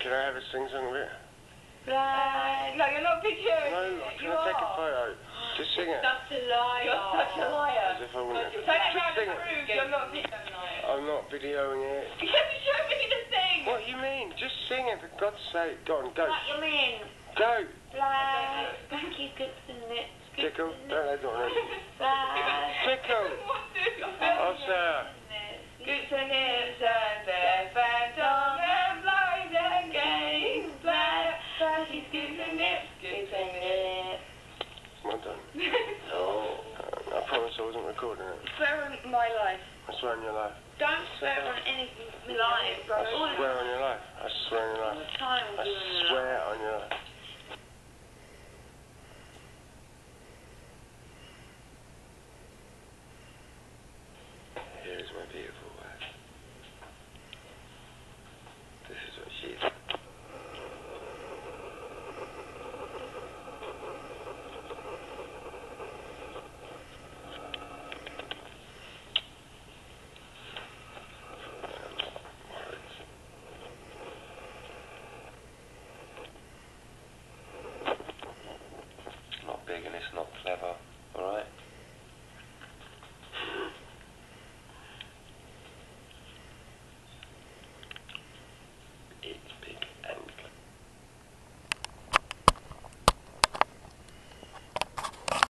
Can I have a sing-song of it? No, you're not videoing. No, can I take a photo? Just sing it. Such a liar. You're such a liar. As if I wouldn't. Turn it around and prove you're not videoing it. I'm not videoing it. You have to show me the thing. What do you mean? Just sing it, for God's sake. Go on, go. What you mean? Go. Fly. Thank you, Gooks and Nips. Tickle. Don't let it on. Fly. Tickle. Oh, sir. Gooks and Nips and their phantom and blind again. Fly. Pakis, Gooks and Nips. Gooks and Nips. Well done. Oh, I promise I wasn't recording it. Swear on my life. I swear on your life. Don't swear on anything live, bro. I swear on your life. I swear on your life. All the time I doing